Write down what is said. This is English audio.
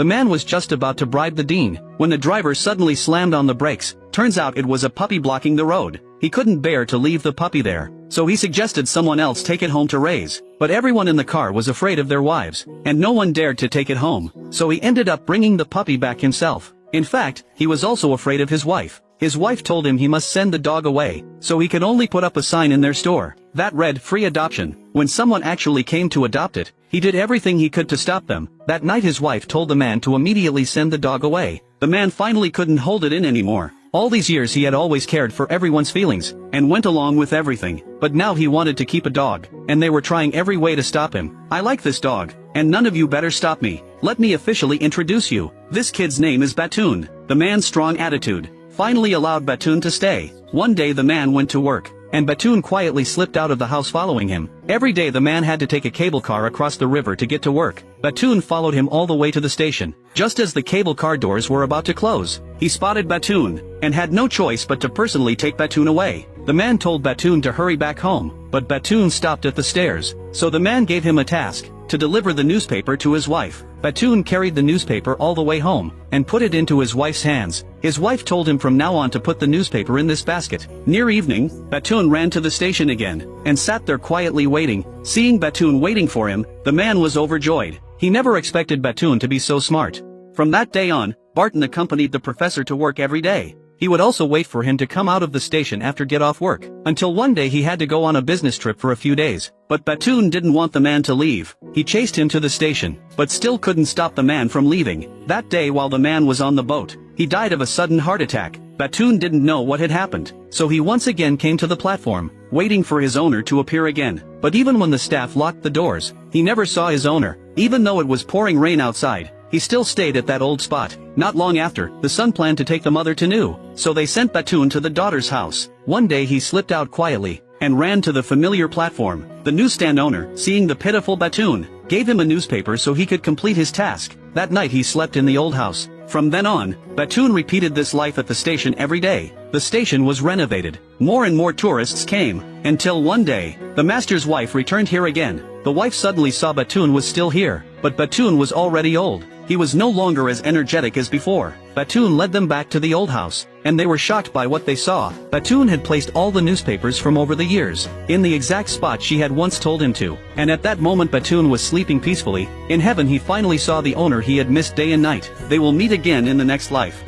The man was just about to bribe the dean, when the driver suddenly slammed on the brakes. Turns out it was a puppy blocking the road. He couldn't bear to leave the puppy there, so he suggested someone else take it home to raise. But everyone in the car was afraid of their wives, and no one dared to take it home, so he ended up bringing the puppy back himself. In fact, he was also afraid of his wife. His wife told him he must send the dog away, so he could only put up a sign in their store that read free adoption. When someone actually came to adopt it, he did everything he could to stop them. That night his wife told the man to immediately send the dog away. The man finally couldn't hold it in anymore. All these years he had always cared for everyone's feelings, and went along with everything, but now he wanted to keep a dog, and they were trying every way to stop him. "I like this dog, and none of you better stop me. Let me officially introduce you. This kid's name is Batoon." The man's strong attitude finally allowed Batoon to stay. One day the man went to work, and Batoon quietly slipped out of the house following him. Every day the man had to take a cable car across the river to get to work. Batoon followed him all the way to the station. Just as the cable car doors were about to close, he spotted Batoon, and had no choice but to personally take Batoon away. The man told Batoon to hurry back home, but Batoon stopped at the stairs, so the man gave him a task, to deliver the newspaper to his wife. Batoon carried the newspaper all the way home, and put it into his wife's hands. His wife told him from now on to put the newspaper in this basket. Near evening, Batoon ran to the station again, and sat there quietly waiting. Seeing Batoon waiting for him, the man was overjoyed. He never expected Batoon to be so smart. From that day on, Barton accompanied the professor to work every day. He would also wait for him to come out of the station after get off work, until one day he had to go on a business trip for a few days. But Batoon didn't want the man to leave. He chased him to the station, but still couldn't stop the man from leaving. That day while the man was on the boat, he died of a sudden heart attack. Batoon didn't know what had happened, so he once again came to the platform, waiting for his owner to appear again. But even when the staff locked the doors, he never saw his owner. Even though it was pouring rain outside, he still stayed at that old spot. Not long after, the son planned to take the mother to New, so they sent Batoon to the daughter's house. One day he slipped out quietly, and ran to the familiar platform. The newsstand owner, seeing the pitiful Batoon, gave him a newspaper so he could complete his task. That night he slept in the old house. From then on, Batoon repeated this life at the station every day. The station was renovated. More and more tourists came, until one day, the master's wife returned here again. The wife suddenly saw Batoon was still here, but Batoon was already old. He was no longer as energetic as before. Batoon led them back to the old house, and they were shocked by what they saw. Batoon had placed all the newspapers from over the years in the exact spot she had once told him to, and at that moment Batoon was sleeping peacefully. In heaven he finally saw the owner he had missed day and night. They will meet again in the next life.